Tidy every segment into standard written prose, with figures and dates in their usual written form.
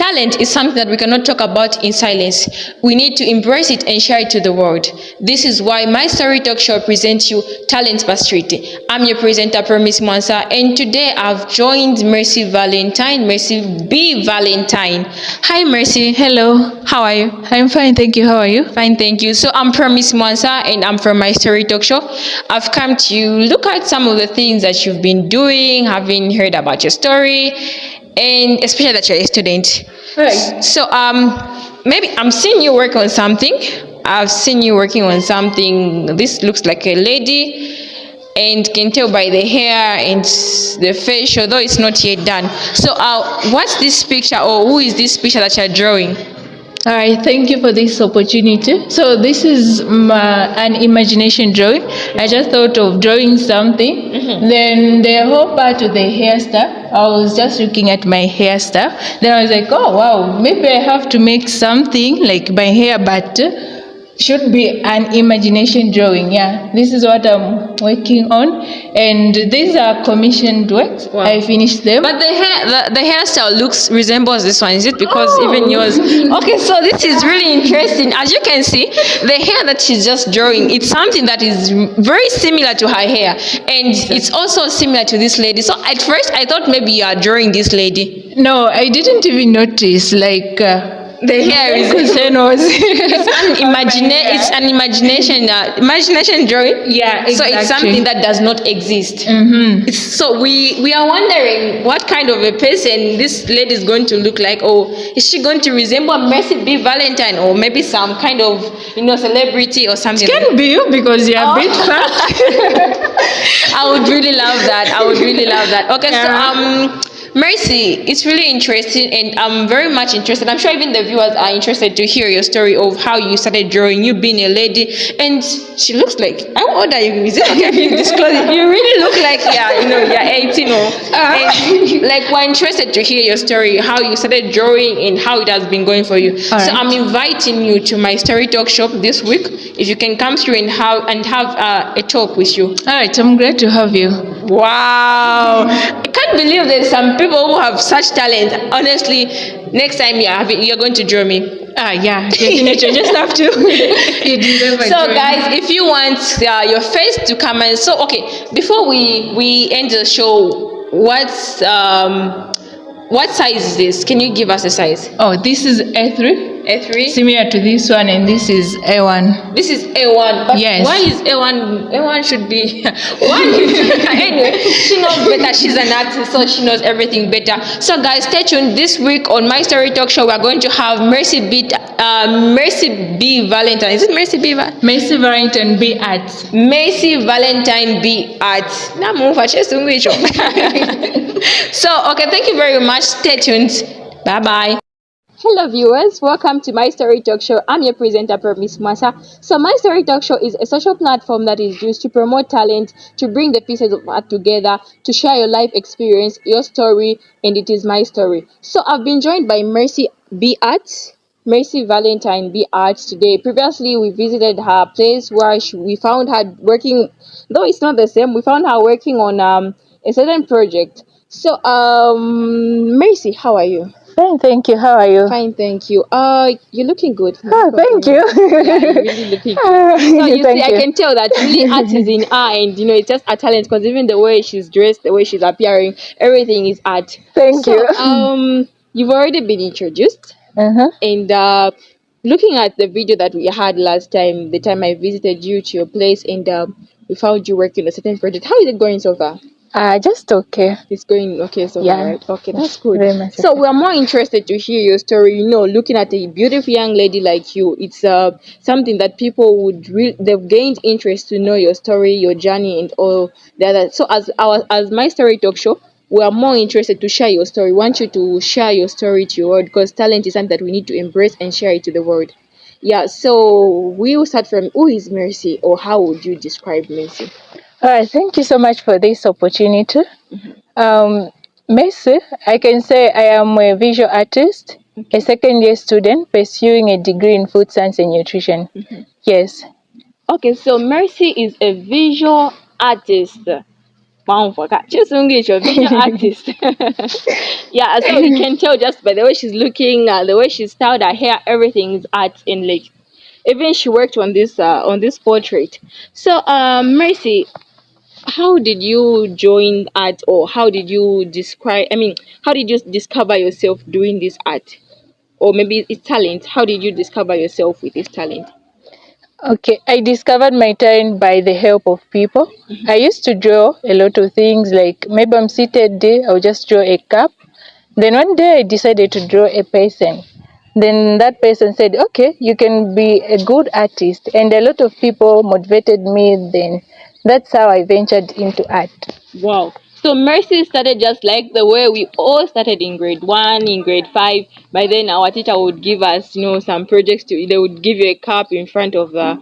talent is something that we cannot talk about in silence. We need to embrace it and share it to the world. This is why My Story Talk Show presents you Talent by Street. I'm your presenter, Promise Mwansa, and today I've joined Mercy Valentine, Mercy B. Valentine. Hi, Mercy. Hello. How are you? I'm fine, thank you. How are you? Fine, thank you. So I'm Promise Mwansa, and I'm from My Story Talk Show. I've come to look at some of the things that you've been doing, having heard about your story, and especially that you're a student. Right. So maybe I'm seeing you work on something. I've seen you working on something. This looks like a lady, and can tell by the hair and the face, although it's not yet done. So what's this picture, or who is this picture that you're drawing? All right, thank you for this opportunity. So this is an imagination drawing. I just thought of drawing something. Then the whole part of the hairstyle, I was just looking at my hairstyle. Then I was like, oh wow, maybe I have to make something like my hair, but should be an imagination drawing. Yeah, this is what I'm working on, and these are commissioned works. Wow. I finished them. But the hairstyle resembles this one. Is it because even yours? Okay, so this is really interesting. As you can see, the hair that she's just drawing, it's something that is very similar to her hair, and it's also similar to this lady. So at first I thought maybe you are drawing this lady. No, I didn't even notice. Like the hair is it's an imagination drawing. Yeah, exactly. So it's something that does not exist. So we are wondering what kind of a person this lady is going to look like, or is she going to resemble Mercy B. Valentine, or maybe some kind of celebrity or something? It can be you because you're a bit fat. I would really love that. Okay, Yeah. so Mercy, it's really interesting, and I'm very much interested. I'm sure even the viewers are interested to hear your story of how you started drawing, you being a lady. And she looks like, how old are you? Is it okay if you disclose it? You really look like, you're 18 and like, we're interested to hear your story, how you started drawing and how it has been going for you. All so right. I'm inviting you to My Story Talk Shop this week. If you can come through and have a talk with you. All right, I'm glad to have you. Wow, I can't believe there's some people who have such talent. Honestly, next time you're going to draw me. Yeah, definitely. Just have to. So guys, if you want your face to come, and so okay, before we end the show, what size is this? Can you give us a size? Oh, this is A3. A3? Similar to this one, and this is A1. This is A1. But yes. Why is A1? A1 should be anyway, she knows better. She's an artist, so she knows everything better. So guys, stay tuned. This week on My Story Talk Show, we're going to have Mercy B. Valentine. Is it Mercy B? Mercy Valentine B Art. Mercy Valentine B Art. So okay, thank you very much. Stay tuned. Bye bye. Hello viewers, welcome to My Story Talk Show. I'm your presenter, Promise Mwansa. So My Story Talk Show is a social platform that is used to promote talent, to bring the pieces of art together, to share your life experience, your story, and it is my story. So I've been joined by Mercy B Art, Mercy Valentine B Art today. Previously, we visited her place where we found her working, though it's not the same, we found her working on a certain project. So Mercy, how are you? Fine, thank you. How are you? Fine, thank you. You're looking good. Thank you. Yeah, you're really looking good. So you see, I can tell that really art is in her, and it's just a talent, because even the way she's dressed, the way she's appearing, everything is art. Thank you. You've already been introduced, and looking at the video that we had last time, the time I visited you to your place, and we found you working on a certain project. How is it going so far? Just okay. It's going okay so Yeah. far, right? Okay, that's good. Very much So okay. we're more interested to hear your story. Looking at a beautiful young lady like you, it's something that people would they've gained interest to know your story, your journey, and all the other. So as My Story Talk Show, we are more interested to share your story. We want you to share your story to your world, because talent is something that we need to embrace and share it to the world. Yeah. So we'll start from, who is Mercy, or how would you describe Mercy? All right, thank you so much for this opportunity. Mercy, I can say I am a visual artist, a second-year student pursuing a degree in food science and nutrition. Yes. Okay, so Mercy is a visual artist. Chisungi is your video artist. Yeah, so you can tell just by the way she's looking, the way she styled her hair, everything is art in like. Even she worked on this portrait. So, Mercy, how did you join art, or how did you describe? I mean, how did you discover yourself doing this art, or maybe it's talent? How did you discover yourself with this talent? Okay, I discovered my talent by the help of people. I used to draw a lot of things, like maybe I'm seated there, I'll just draw a cup. Then one day I decided to draw a person. Then that person said, okay, you can be a good artist. And a lot of people motivated me. Then that's how I ventured into art. Wow. So Mercy started just like the way we all started in grade one, in grade five. By then, our teacher would give us, some projects to. They would give you a cup in front of the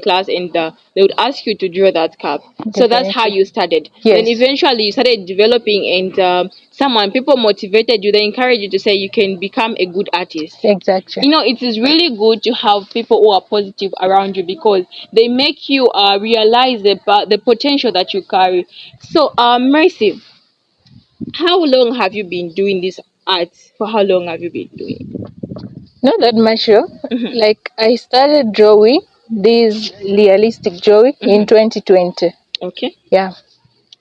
class, and they would ask you to draw that cup. So that's how you started. Yes. Then eventually you started developing, and people motivated you. They encouraged you to say you can become a good artist. Exactly. It is really good to have people who are positive around you, because they make you realize the potential that you carry. So, Mercy, how long have you been doing this art? For how long have you been doing it? Not that much, sure. Like I started drawing this realistic drawing in 2020. Okay. Yeah,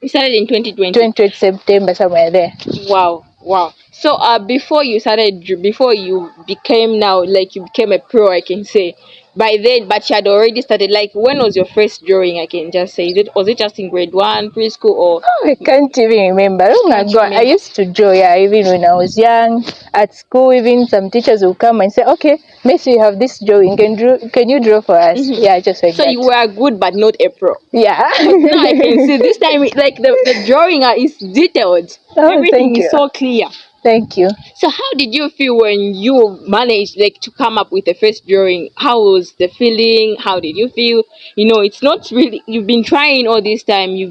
You started in 2020. 2020 September, somewhere there. Wow, wow. So, before you became now, like you became a pro, I can say, by then, but you had already started. Like, when was your first drawing? I can just say, was it just in grade one, preschool, or I can't even remember. Long can't ago, I remember? used to draw, yeah, even when I was young. At school, even some teachers will come and say, okay, Messi, you have this drawing. Can you draw for us? Yeah, just like So that. you were good, but not a pro. Yeah. Now I can see this time, like the drawing is detailed. Oh, Everything thank is you. so clear. Thank you. So how did you feel when you managed like to come up with the first drawing? How was the feeling? How did you feel? It's not really, you've been trying all this time. You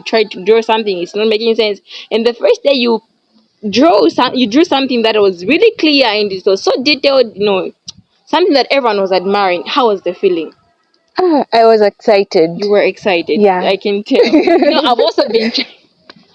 tried to draw something, it's not making sense. And the first day you drew something that was really clear, and it was so detailed, something that everyone was admiring. How was the feeling? I was excited. You were excited. Yeah. I can tell. I've also been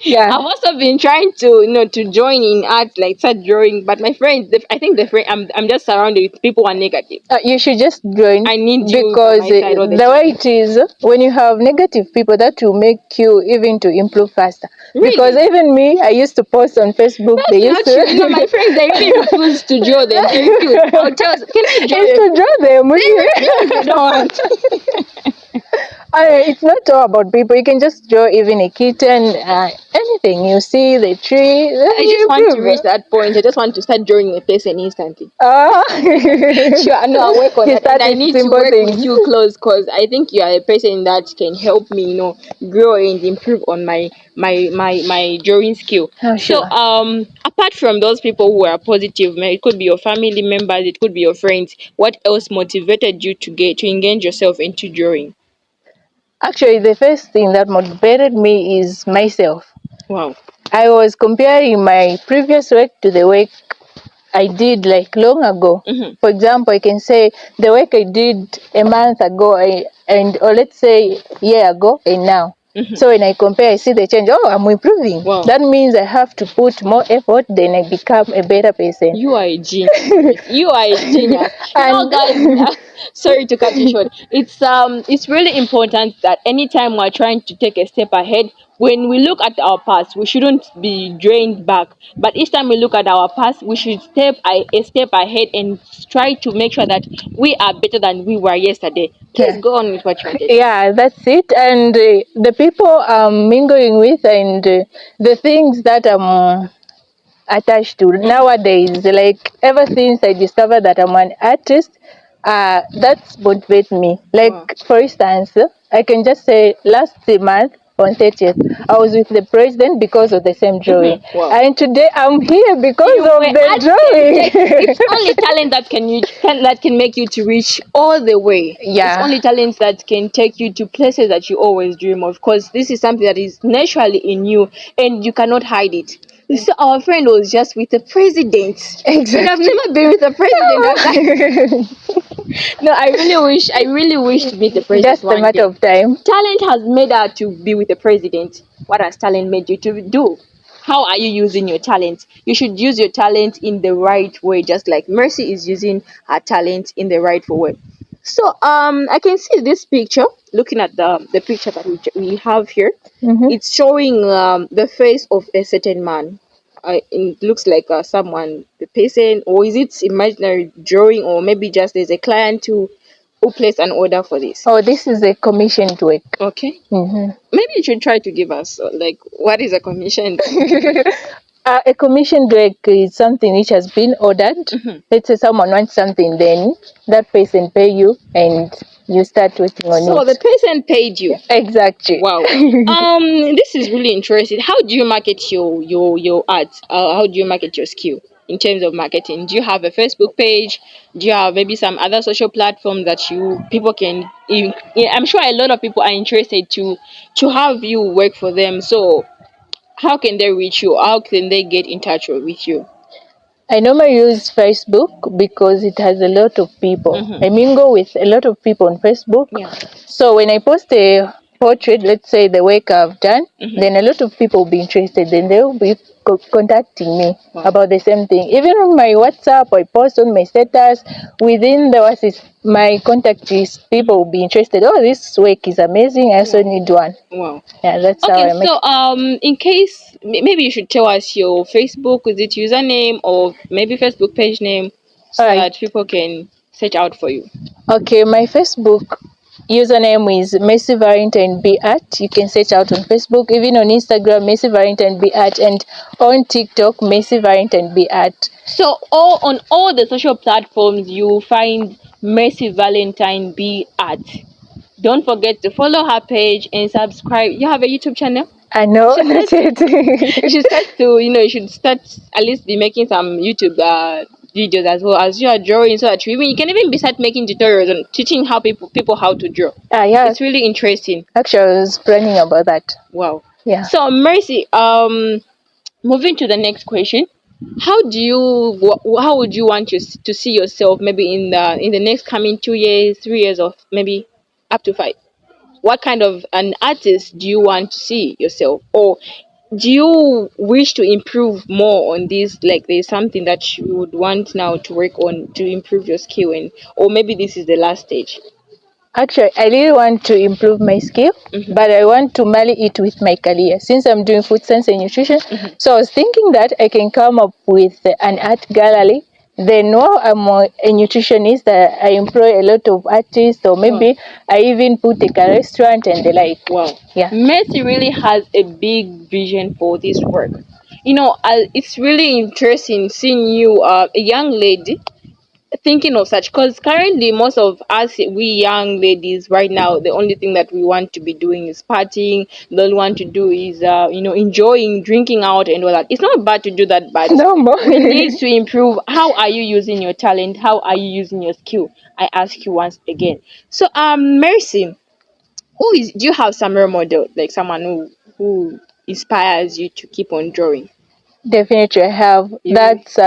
Yeah. I've also been trying to to join in art, like start drawing, but my friends, I think the friend I'm just surrounded with people who are negative. You should just join. I need you because by my side all the the time. way it is, when you have negative people, that will make you even to improve faster. Really? Because even me, I used to post on Facebook. That's They not used true. to. My friends, they really refuse to draw them. They refuse. I'll tell us, can I draw Used them? to draw them. They don't want. It's not all about people. You can just draw even a kitten, anything. You see the tree. I just want to reach that point. I just want to start drawing a person instantly. Sure, no, I'll work on You that. start And I with need to simple work with things. you close, because I think you are a person that can help me, grow and improve on my drawing skill. Oh, So, sure. apart from those people who are positive, it could be your family members, it could be your friends. What else motivated you to engage yourself into drawing? Actually, the first thing that motivated me is myself. Wow. I was comparing my previous work to the work I did like long ago. For example, I can say the work I did a month ago, or let's say a year ago, and now. So when I compare, I see the change. Oh, I'm improving. Wow. That means I have to put more effort, then I become a better person. You are a genius. You are a genius. And- Guys, sorry to cut you short. It's really important that anytime we're trying to take a step ahead, when we look at our past, we shouldn't be drained back. But each time we look at our past, we should a step ahead and try to make sure that we are better than we were yesterday. Please Yeah. go on with what you wanted. Yeah, that's it. And the people I'm mingling with, and the things that I'm attached to nowadays, like ever since I discovered that I'm an artist, that's motivates me. Like, Wow. for instance, I can just say last month on 30th, I was with the president because of the same drawing. Wow. And today I'm here because You of were the drawing. It's only talent that can make you to reach all the way. Yeah. It's only talent that can take you to places that you always dream of. Because this is something that is naturally in you, and you cannot hide it. So our friend was just with the president. But I've Exactly. never been with a president. No, I really wish to meet the president Just a one matter day. of time. Talent has made her to be with the president. What has talent made you to do? How are you using your talent? You should use your talent in the right way, just like Mercy is using her talent in the right way. So I can see this picture. Looking at the picture that we have here, Mm-hmm. it's showing the face of a certain man. It looks like someone, the person, or is it imaginary drawing, or maybe just there's a client who placed an order for this. Oh, this is a commissioned work. Okay, Mm-hmm. maybe you should try to give us like what is a commission. A commission work is something which has been ordered. Mhm. Let's say someone wants something, then that person pay you and you start working on So the it. person paid you. Exactly. Wow. This is really interesting. How do you market your art? How do you market your skill in terms of marketing? Do you have a Facebook page? Do you have maybe some other social platform that you people can? I'm sure a lot of people are interested to have you work for them. So how can they reach you? How can they get in touch with you? I normally use Facebook because it has a lot of people. Mm-hmm. I mingle with a lot of people on Facebook. Yeah. So when I post a portrait, let's say the work I've done, Mm-hmm. then a lot of people will be interested. Then they will be contacting me Wow. about the same thing. Even on my WhatsApp, I post on my status. Within the WhatsApp, my contact list, people will be interested. Oh, this work is amazing. I also need one. Wow. Yeah, that's how Okay, I make. so in case maybe you should tell us your Facebook, is it username or maybe Facebook page name, so Alright. that people can search out for you. Okay, my Facebook username is Messi Valentine B Art. You can search out on Facebook, even on Instagram, Messi Valentine B Art, and on TikTok, Messi Valentine B Art. So all the social platforms you find Mercy Valentine B at. Don't forget to follow her page and subscribe. You have a YouTube channel? I know, Should not start, you yet. should start to you should start at least be making some YouTube videos as well as you are drawing, so that you can even be start making tutorials and teaching how people how to draw. Yeah, It's really interesting. actually, I was planning about that. Wow. Yeah. So Mercy, moving to the next question, how would you want to see yourself maybe in the next coming 2 years, 3 years, or maybe up to 5? What kind of an artist do you want to see yourself, or do you wish to improve more on this, like there's something that you would want now to work on to improve your skill, and or maybe this is the last stage? Actually, I really want to improve my skill, Mhm. but I want to marry it with my career since I'm doing food science and nutrition. Mhm. So I was thinking that I can come up with an art gallery. Then, while I'm a nutritionist, I employ a lot of artists, or maybe I even put like a restaurant and the like. Wow. Yeah. Mercy really has a big vision for this work. It's really interesting seeing you, a young lady, thinking of such, because currently most of us, we young ladies right now, the only thing that we want to be doing is partying. The only want to do is enjoying drinking out and all that. It's not bad to do that, but No more. we need to improve. How are you using your talent? How are you using your skill? I ask you once again. So Mercy, do you have some role model, like someone who inspires you to keep on drawing? Definitely, I have. You- That's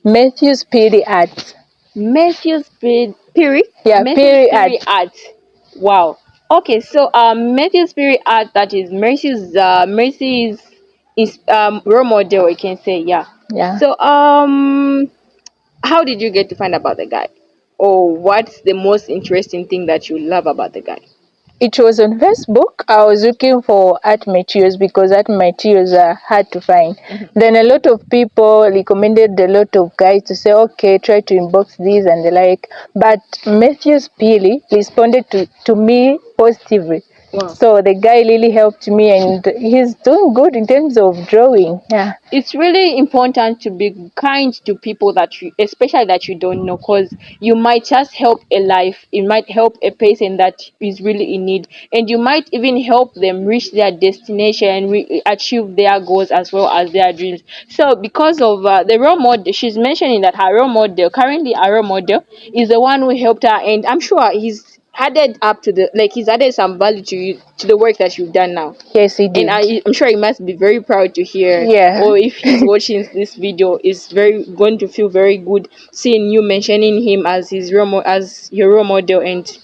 Matthew Speedy Art. Matthew's Piri? Yeah, Matthew's Piri Art. Art. Wow. Okay, so Matthew's Piri Art, that is Mercy's is role model, you can say, yeah. Yeah. So how did you get to find about the guy? Or what's the most interesting thing that you love about the guy? It was on Facebook. I was looking for art materials because art materials are hard to find. Then a lot of people recommended a lot of guys to say, okay, try to inbox these and the like. But Matthew Speely responded to me positively. Wow. So the guy really helped me and he's doing good in terms of drawing. Yeah. It's really important to be kind to people that especially that you don't know, because you might just help a life. It might help a person that is really in need, and you might even help them reach their destination and achieve their goals as well as their dreams. So because of the role model, she's mentioning that her role model, currently her role model, is the one who helped her, and I'm sure added up to the like he's added some value to you to the work that you've done now. Yes, he And did. I'm sure he must be very proud to hear. Yeah. Or if he's watching this video, is very going to feel very good seeing you mentioning him as as your role model and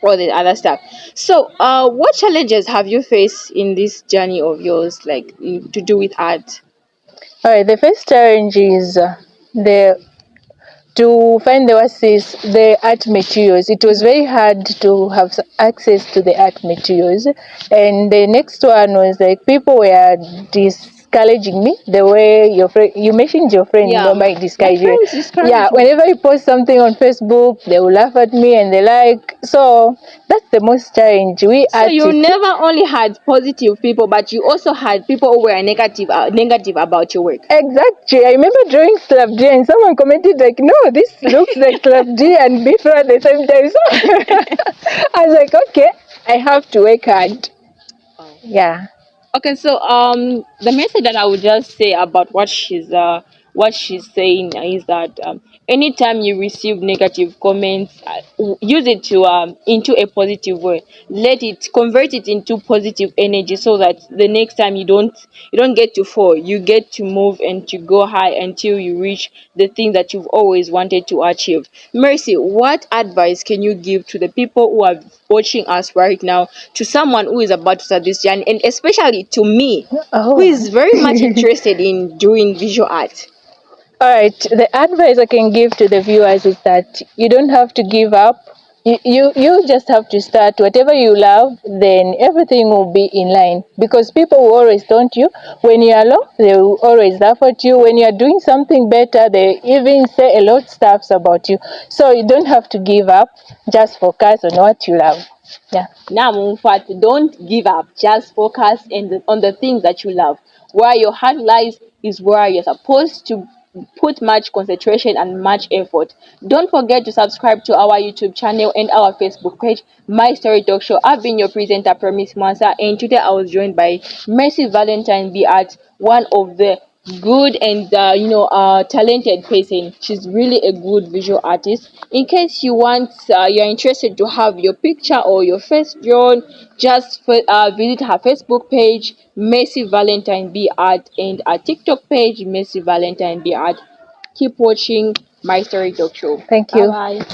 all the other stuff. So, what challenges have you faced in this journey of yours, like to do with art? All right. The first challenge is the to find the art materials. It was very hard to have access to the art materials. And the next one was like people were discouraging me the way your friend, you mentioned your friend, Yeah, might my discourage you. friends discourage Yeah, me. whenever you post something on Facebook, they will laugh at me and they like. So that's the most challenge. We So you artists. never only had positive people, but you also had people who were negative about your work. Exactly. I remember drawing Slap D and someone commented like, no, this looks like Slap D and Bifra at the same time. So I was like, okay, I have to work hard. Yeah. Okay, so the message that I would just say about what she's saying is that anytime you receive negative comments, use it to into a positive way. Let it convert it into positive energy, so that the next time you don't get to fall, you get to move and to go high until you reach the thing that you've always wanted to achieve. Mercy, what advice can you give to the people who are watching us right now, to someone who is about to start this journey, and especially to me, who Oh. is very much interested in doing visual art? All right. The advice I can give to the viewers is that you don't have to give up. You just have to start whatever you love, then everything will be in line. Because people will always taunt you. When you are low, they will always laugh at you. When you are doing something better, they even say a lot of stuff about you. So you don't have to give up. Just focus on what you love. Yeah. Now, in fact, don't give up. Just focus on the things that you love. Where your heart lies is where you're supposed to put much concentration and much effort. Don't forget to subscribe to our YouTube channel and our Facebook page, My Story Talk Show. I've been your presenter, Promise Mwansa, and today I was joined by Mercy Valentine B. Art, one of the good and talented person. She's really a good visual artist. In case you're interested to have your picture or your face drawn, just visit her Facebook page, Mercy Valentine B Art, and her TikTok page, Mercy Valentine B Art. Keep watching My Story Talk Show. Thank Bye you. bye.